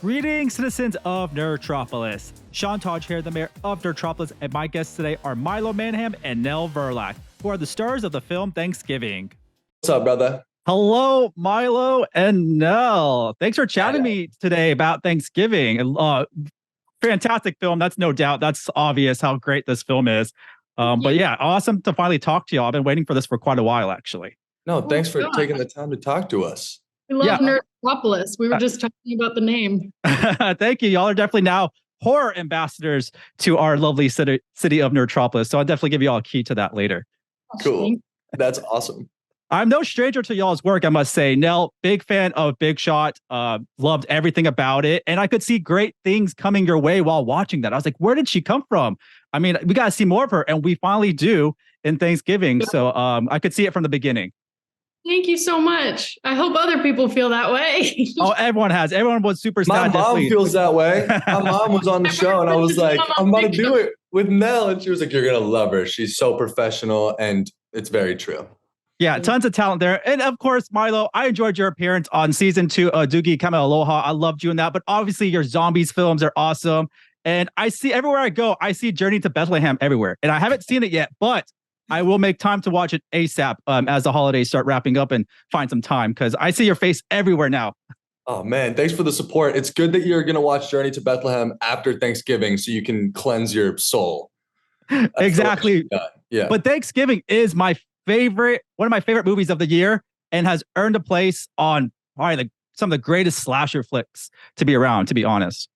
Greetings, citizens of Nerdtropolis. Sean Taj here, the mayor of Nerdtropolis, and my guests today are Milo Manheim and Nell Verlaque, who are the stars of the film Thanksgiving. What's up, brother? Hello, Milo and Nell. Thanks for chatting me today about Thanksgiving. Fantastic film, that's no doubt. That's obvious how great this film is. But yeah, awesome to finally talk to y'all. I've been waiting for this for quite a while, actually. No, thanks for taking the time to talk to us. We love Nerdtropolis. We were just talking about the name. Thank you. Y'all are definitely now horror ambassadors to our lovely city of Nerdtropolis. So I'll definitely give you all a key to that later. Cool. That's awesome. I'm no stranger to y'all's work, I must say. Nell, big fan of Big Shot. Loved everything about it. And I could see great things coming your way while watching that. I was like, where did she come from? I mean, we got to see more of her. And we finally do in Thanksgiving. So I could see it from the beginning. Thank you so much. I hope other people feel that way. Oh, everyone has. Everyone was super sad. My mom feels that way. My mom was on the show and I was like, I'm about to do it with Nell. And she was like, you're going to love her. She's so professional. And it's very true. Yeah, tons of talent there. And of course, Milo, I enjoyed your appearance on season 2 of Doogie Kame Aloha. I loved you in that. But obviously your zombies films are awesome. And I see everywhere I go, I see Journey to Bethlehem everywhere. And I haven't seen it yet, but I will make time to watch it ASAP as the holidays start wrapping up and find some time because I see your face everywhere now. Oh, man. Thanks for the support. It's good that you're going to watch Journey to Bethlehem after Thanksgiving so you can cleanse your soul. That's exactly. Yeah. But Thanksgiving is one of my favorite movies of the year and has earned a place on probably some of the greatest slasher flicks to be around, to be honest.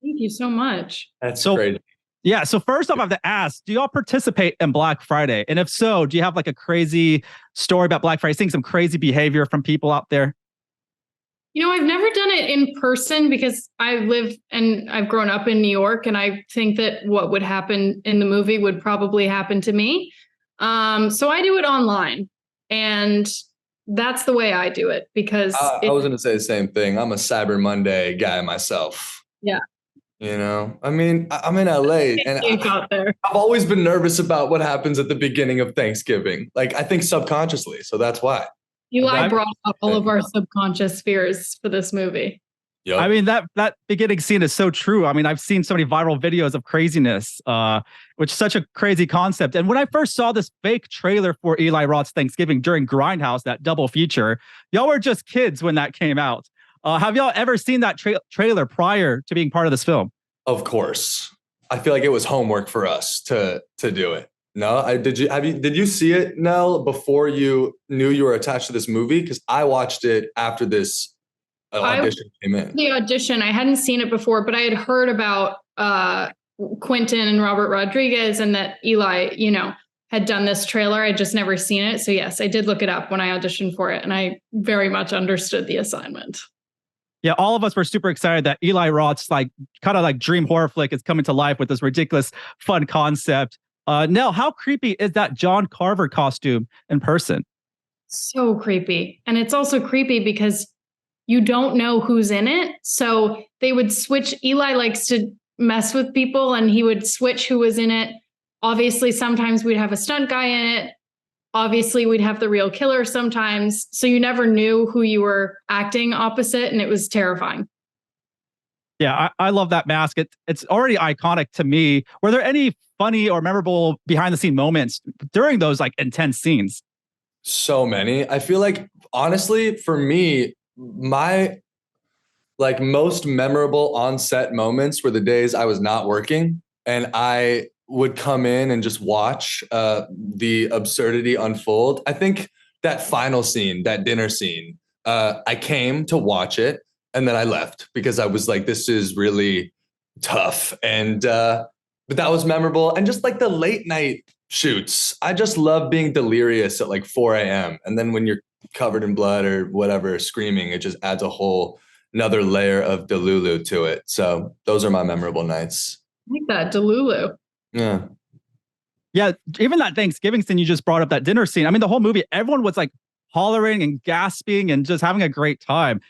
Thank you so much. That's great. Yeah. So first off, I have to ask, do y'all participate in Black Friday? And if so, do you have like a crazy story about Black Friday, seeing some crazy behavior from people out there? You know, I've never done it in person because I live and I've grown up in New York. And I think that what would happen in the movie would probably happen to me. So I do it online. And that's the way I do it because I was going to say the same thing. I'm a Cyber Monday guy myself. Yeah. You know, I mean, I'm in LA and I've always been nervous about what happens at the beginning of Thanksgiving. Like, I think subconsciously. So that's why. Eli brought up all of our subconscious fears for this movie. Yep. I mean, that beginning scene is so true. I mean, I've seen so many viral videos of craziness, which is such a crazy concept. And when I first saw this fake trailer for Eli Roth's Thanksgiving during Grindhouse, that double feature, y'all were just kids when that came out. Have y'all ever seen that trailer prior to being part of this film? Of course. I feel like it was homework for us to do it. No, did you see it, Nell, before you knew you were attached to this movie? Because I watched it after this audition came in. The audition, I hadn't seen it before, but I had heard about Quentin and Robert Rodriguez and that Eli, had done this trailer. I'd just never seen it. So yes, I did look it up when I auditioned for it, and I very much understood the assignment. Yeah, all of us were super excited that Eli Roth's kind of dream horror flick is coming to life with this ridiculous, fun concept. Nell, how creepy is that John Carver costume in person? So creepy. And it's also creepy because you don't know who's in it. So they would switch. Eli likes to mess with people and he would switch who was in it. Obviously, sometimes we'd have a stunt guy in it. Obviously, we'd have the real killer sometimes. So you never knew who you were acting opposite, and it was terrifying. Yeah, I love that mask. It's already iconic to me. Were there any funny or memorable behind-the-scene moments during those intense scenes? So many. I feel like, honestly, for me, my most memorable on-set moments were the days I was not working, and I would come in and just watch the absurdity unfold. I think that final scene, that dinner scene, I came to watch it and then I left because I was like, this is really tough. And but that was memorable. And just the late night shoots, I just love being delirious at 4 a.m. And then when you're covered in blood or whatever, screaming, it just adds a whole another layer of Delulu to it. So those are my memorable nights. I like that, Delulu. Yeah, even that Thanksgiving scene you just brought up, that dinner scene. I mean, the whole movie, everyone was hollering and gasping and just having a great time.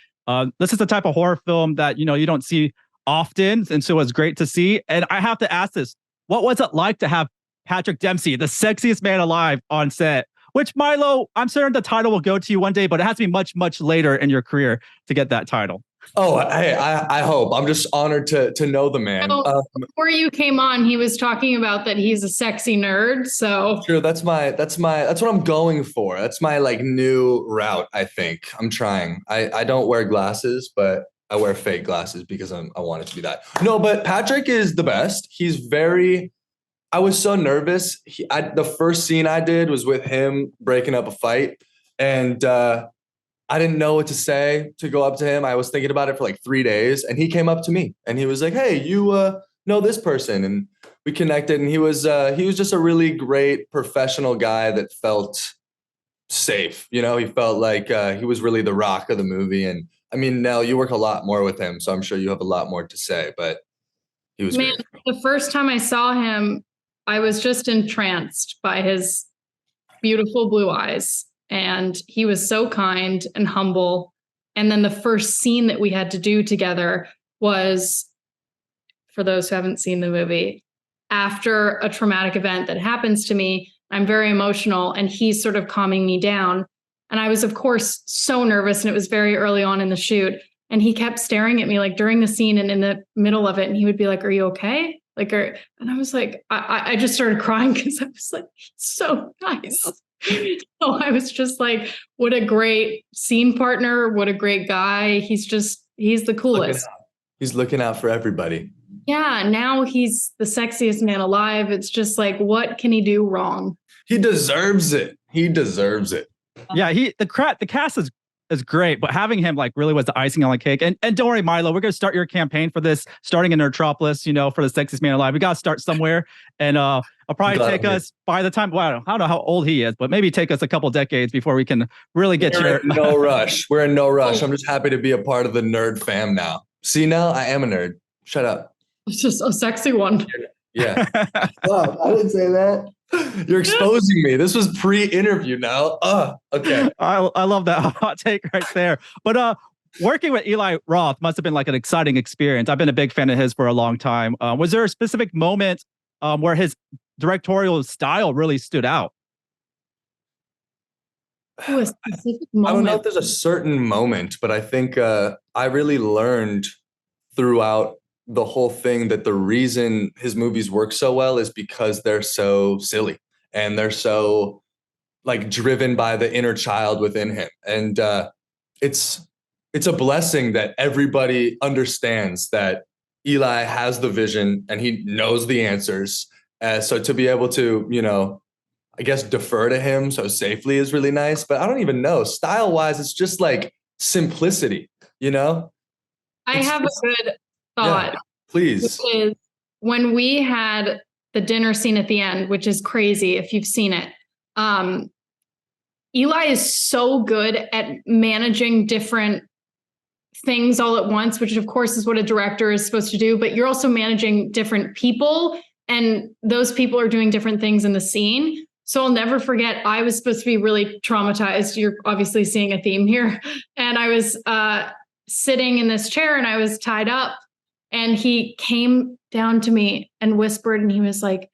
This is the type of horror film that, you don't see often. And so it was great to see. And I have to ask this, what was it like to have Patrick Dempsey, the sexiest man alive, on set? Which, Milo, I'm certain the title will go to you one day, but it has to be much, much later in your career to get that title. Oh, hey, I hope. I'm just honored to know the man. So, before you came on, he was talking about that he's a sexy nerd. So Sure, that's what I'm going for. That's my like new route, I think. I'm trying. I don't wear glasses, but I wear fake glasses because I want it to be that. No, but Patrick is the best. I was so nervous. The first scene I did was with him breaking up a fight, and I didn't know what to say to go up to him. I was thinking about it for like 3 days, and he came up to me and he was like, "Hey, you know this person?" And we connected, and he was just a really great professional guy that felt safe. You know, he felt like he was really the rock of the movie. And I mean, Nell, you work a lot more with him, so I'm sure you have a lot more to say. But he was man, great. the first time I saw him, I was just entranced by his beautiful blue eyes. And he was so kind and humble. And then the first scene that we had to do together was, for those who haven't seen the movie, after a traumatic event that happens to me, I'm very emotional and he's sort of calming me down. And I was, of course, so nervous. And it was very early on in the shoot. And he kept staring at me like during the scene and in the middle of it. And he would be like, "Are you okay?" And I was like, I just started crying because I was like, "He's so nice." So I was just like, what a great scene partner. What a great guy. He's the coolest. He's looking out for everybody. Yeah. Now he's the sexiest man alive. It's just like, what can he do wrong? He deserves it. He deserves it. Yeah, the cast is great, but having him like really was the icing on the cake. And don't worry, Milo, we're gonna start your campaign for this, starting in Nerdtropolis, for the sexiest man alive. We gotta start somewhere. And I'll probably take us by the time, well, I don't know how old he is, but maybe take us a couple decades before we can really get We're in no rush. We're in no rush. I'm just happy to be a part of the nerd fam now. See, now I am a nerd. Shut up. It's just a sexy one. Yeah. Oh, I didn't say that. You're exposing me. This was pre-interview now. Okay. I love that hot take right there. But working with Eli Roth must have been like an exciting experience. I've been a big fan of his for a long time. Was there a specific moment where his directorial style really stood out? Oh, a specific moment. I don't know if there's a certain moment, but I think I really learned throughout the whole thing that the reason his movies work so well is because they're so silly and they're so like driven by the inner child within him. And it's a blessing that everybody understands that Eli has the vision and he knows the answers. So to be able to, I guess, defer to him so safely is really nice. But I don't even know. Style wise, it's just like simplicity, I have a good thought. Yeah, please. Which is when we had the dinner scene at the end, which is crazy if you've seen it. Eli is so good at managing different things all at once, which of course is what a director is supposed to do, but you're also managing different people and those people are doing different things in the scene. So I'll never forget, I was supposed to be really traumatized. You're obviously seeing a theme here. And I was sitting in this chair and I was tied up and he came down to me and whispered and he was like,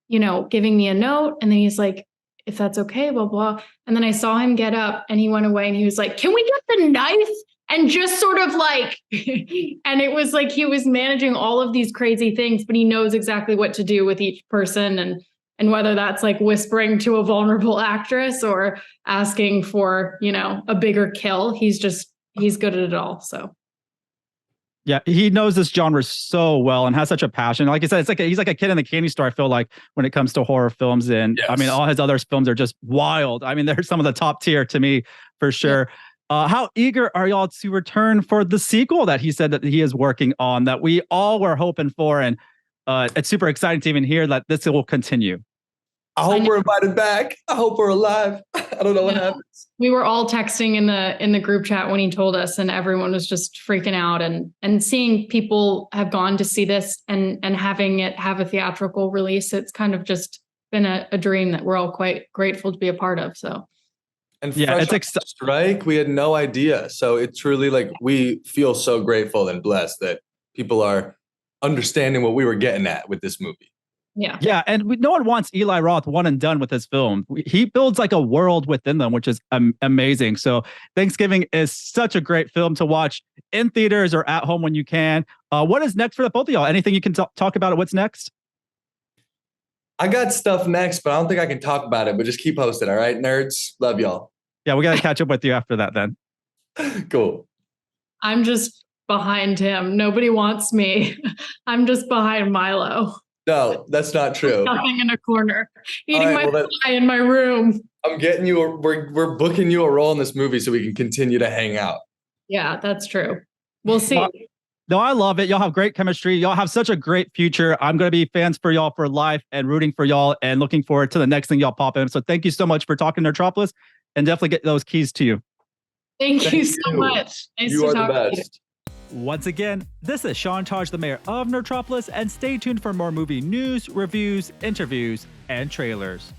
giving me a note. And then he's like, "If that's okay, blah, blah." And then I saw him get up and he went away and he was like, "Can we get the knife?" And just sort of like, and it was like he was managing all of these crazy things, but he knows exactly what to do with each person. And whether that's like whispering to a vulnerable actress or asking for, a bigger kill, he's good at it all. So. Yeah, he knows this genre so well and has such a passion. Like I said, he's like a kid in the candy store, I feel like, when it comes to horror films. And yes. I mean, all his other films are just wild. I mean, they're some of the top tier to me, for sure. Yeah. How eager are y'all to return for the sequel that he said that he is working on, that we all were hoping for? And it's super exciting to even hear that this will continue. I hope we're invited back. I hope we're alive. I don't know what happens. We were all texting in the group chat when he told us, and everyone was just freaking out. And seeing people have gone to see this and having it have a theatrical release, it's kind of just been a dream that we're all quite grateful to be a part of. So. And yeah, it's strike. We had no idea. So it's truly like we feel so grateful and blessed that people are understanding what we were getting at with this movie. Yeah, and no one wants Eli Roth one and done with his film. He builds like a world within them, which is amazing. So Thanksgiving is such a great film to watch in theaters or at home when you can. What is next for the both of y'all? Anything you can talk about? What's next? I got stuff next, but I don't think I can talk about it. But just keep posted, all right, nerds? Love y'all. Yeah, we got to catch up with you after that then. Cool. I'm just behind him. Nobody wants me. I'm just behind Milo. No, that's not true. Nothing in a corner, eating my pie in my room. I'm getting you. We're booking you a role in this movie so we can continue to hang out. Yeah, that's true. We'll see. No, I love it. Y'all have great chemistry. Y'all have such a great future. I'm going to be fans for y'all for life and rooting for y'all and looking forward to the next thing y'all pop in. So thank you so much for talking Nerdtropolis, and definitely get those keys to you. Thank you so much. Nice you to are talk the to best. Once again, this is Sean Taj, the mayor of Nerdtropolis, and stay tuned for more movie news, reviews, interviews, and trailers.